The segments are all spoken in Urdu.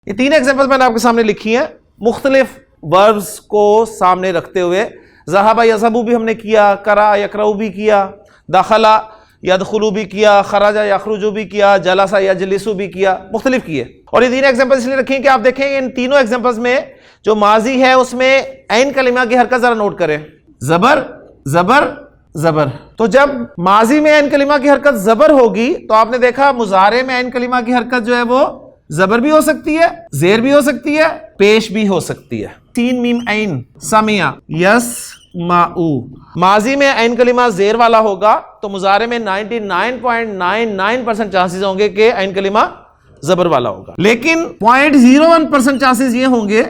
یہ تین ایگزامپل میں نے آپ کے سامنے لکھی ہیں مختلف وربز کو سامنے رکھتے ہوئے. ذہب یذهب بھی ہم نے کیا, قرأ یقرأ بھی کیا, دخل یدخل بھی کیا, خرج یخرج بھی کیا, جلس یجلس بھی کیا, مختلف کیے. اور یہ تین ایگزامپل اس لیے رکھی ہیں کہ آپ دیکھیں ان تینوں ایگزامپلز میں جو ماضی ہے اس میں عین کلمہ کی حرکت ذرا نوٹ کریں, زبر زبر زبر. تو جب ماضی میں عین کلمہ کی حرکت زبر ہوگی تو آپ نے دیکھا مضارع میں عین کلمہ کی حرکت جو ہے وہ زبر بھی ہو سکتی ہے, زیر بھی ہو سکتی ہے, پیش بھی ہو سکتی ہے. تین میم عین سمع یسمعو. ماضی میں عین کلمہ زیر والا ہوگا تو مضارع میں 99.99% چانسز ہوں گے کہ عین کلمہ زبر والا ہوگا, لیکن 0.01% چانسز یہ ہوں گے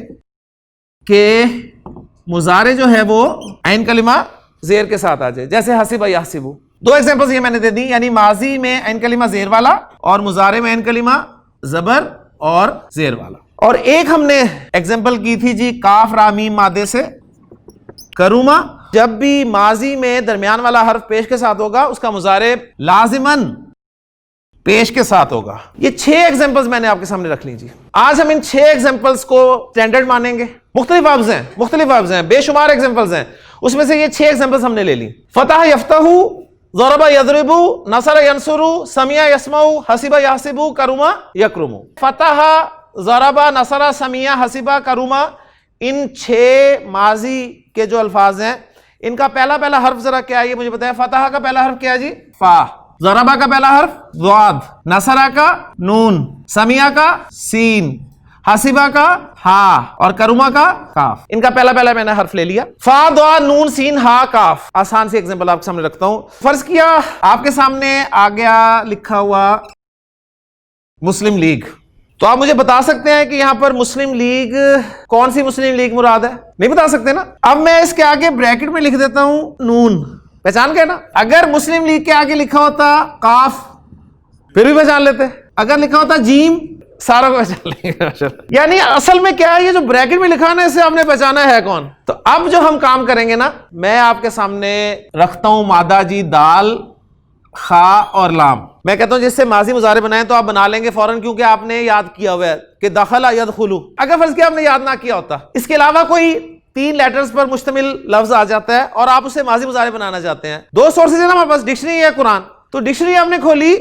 کہ مضارع جو ہے وہ عین کلمہ زیر کے ساتھ آ جائے, جیسے حسب یحسب. دو ایگزامپلز یہ میں نے دے دی, یعنی ماضی میں عین کلمہ زیر والا اور مضارع میں عین کلمہ زبر اور زیر والا. اور ایک ہم نے ایگزامپل کی تھی جی کاف را میم مادے سے, کروما. جب بھی ماضی میں درمیان والا حرف پیش کے ساتھ ہوگا اس کا مضارع لازماً پیش کے ساتھ ہوگا. یہ 6 ایگزامپلز میں نے آپ کے سامنے رکھ لی جی. آج ہم ان 6 ایگزامپلز کو سٹینڈرڈ مانیں گے. مختلف وربز ہیں, بے شمار ایگزامپلز ہیں, اس میں سے یہ 6 ایگزامپلز ہم نے لے لی. فتح یفتح, ضرب یضرب, نصر ینصر, سمع یسمع, حسب یحسب, کرم یکرم. فتح, ضرب, نصر, سمع, حسب, کرم, ان 6 ماضی کے جو الفاظ ہیں ان کا پہلا حرف ذرا کیا ہے یہ مجھے بتائیں. فتح کا پہلا حرف کیا ہے جی؟ فا. ضربہ کا پہلا حرف ضاد, نصرہ کا نون, سمیہ کا سین, حسبہ کا ہا اور کرما کا کاف. ان کا پہلا میں نے حرف لے لیا. فا, ضاد, نون, سین, ہا, کاف. آسان سی ایگزامپل آپ کے سامنے رکھتا ہوں. فرض کیا آپ کے سامنے آ گیا لکھا ہوا مسلم لیگ, تو آپ مجھے بتا سکتے ہیں کہ یہاں پر مسلم لیگ کون سی مسلم لیگ مراد ہے؟ نہیں بتا سکتے نا. اب میں اس کے آگے بریکٹ میں لکھ دیتا ہوں نون, پہچان گئے نا. اگر مسلم لیگ کے آگے لکھا ہوتا کاف پھر بھی پہچان لیتے, اگر لکھا ہوتا جیم سارا کو پہچان لیں گے. یعنی اصل میں کیا ہے, یہ جو بریکٹ میں لکھا نا اسے آپ نے پہچانا ہے کون. تو اب جو ہم کام کریں گے نا, میں آپ کے سامنے رکھتا ہوں مادہ جی دال, خا اور لام. میں کہتا ہوں جس سے ماضی مضارع بنائیں تو آپ بنا لیں گے فوراً, کیونکہ آپ نے یاد کیا ہوا ہے کہ دخل یدخل. اگر فرض کیا آپ نے یاد نہ کیا ہوتا, اس کے علاوہ کوئی 3 لیٹرز پر مشتمل لفظ آ جاتا ہے اور آپ اسے ماضی مضارع بنانا چاہتے ہیں. 2 سورسز ہیں نا ہمارے پاس, ڈکشنری ہے قرآن. تو ڈکشنری آپ نے کھولی,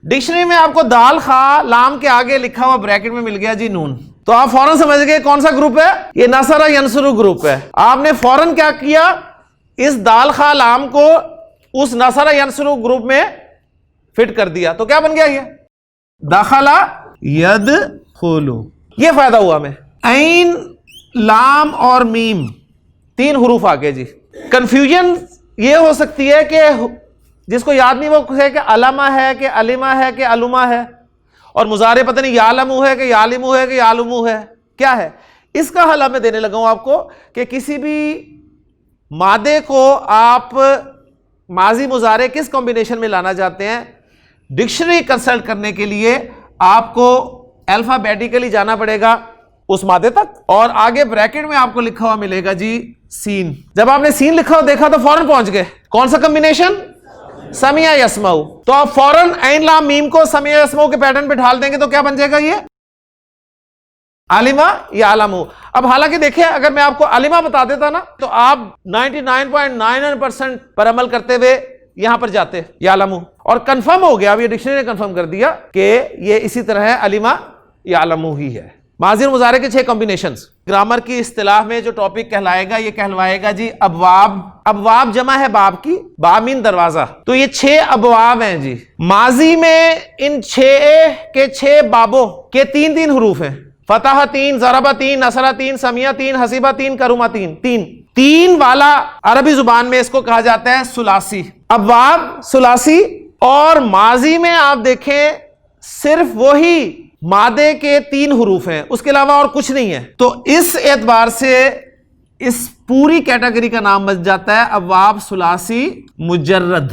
ڈکشنری میں آپ کو دال خا لام کے آگے لکھا ہوا بریکٹ میں مل گیا جی نون. تو آپ فوراً سمجھ گئے کون سا گروپ ہے, یہ نصر ینصر گروپ ہے. آپ نے فوراً کیا کیا, اس دال خا لام کو اس نصر ینصر گروپ میں فٹ کر دیا. تو کیا بن گیا یہ دخل یدخل. یہ فائدہ ہوا ہمیں. عین, لام اور میم 3 حروف آگے جی. کنفیوژن یہ ہو سکتی ہے کہ جس کو یاد نہیں وہ کہے کہ علمہ ہے کہ علمہ ہے کہ علمہ ہے, اور مضارع پتہ نہیں یعلمو ہے کہ یعلمو ہے کہ یعلمو ہے, کیا ہے. اس کا حل میں دینے لگا ہوں آپ کو کہ کسی بھی مادے کو آپ ماضی مضارع کس کمبینیشن میں لانا چاہتے ہیں, ڈکشنری کنسلٹ کرنے کے لیے آپ کو الفابیٹیکلی جانا پڑے گا اس مادے تک, اور آگے بریکٹ میں آپ کو لکھا ہوا ملے گا جی سین. جب آپ نے سین لکھا ہوا دیکھا تو فوراً پہنچ گئے کون سا کمبینیشن, سمع یسمع. تو آپ فوراً عین لام میم کو سمع یسمع کے پیٹرن پہ ڈھال دیں گے تو کیا بن جائے گا یہ علمہ یعلم. اب حالانکہ دیکھیں اگر میں آپ کو علمہ بتا دیتا نا تو آپ 99.99% پر عمل کرتے ہوئے یہاں پر جاتے یعلم, اور کنفرم ہو گیا. اب یہ ڈکشنری نے کنفرم کر دیا کہ یہ اسی طرح ہے, علمہ یعلم ہی ہے. ماضی اور مضارع کے 6 کمبینیشنز. گرامر کی اصطلاح میں جو ٹاپک کہلائے گا یہ کہلوائے گا جی ابواب. ابواب جمع ہے باب کی, باب مین دروازہ. تو یہ 6 ابواب ہیں جی. ماضی میں ان 6 کے 6 بابوں کے 3 حروف ہیں. فتح 3, ضرب 3, نصر 3, سمیہ 3, حسیبہ 3, کرما 3. 3 والا عربی زبان میں اس کو کہا جاتا ہے ثلاثی. ابواب ثلاثی. اور ماضی میں آپ دیکھیں صرف وہی مادے کے 3 حروف ہیں, اس کے علاوہ اور کچھ نہیں ہے. تو اس اعتبار سے اس پوری کیٹیگری کا نام بن جاتا ہے ابواب ثلاثی مجرد.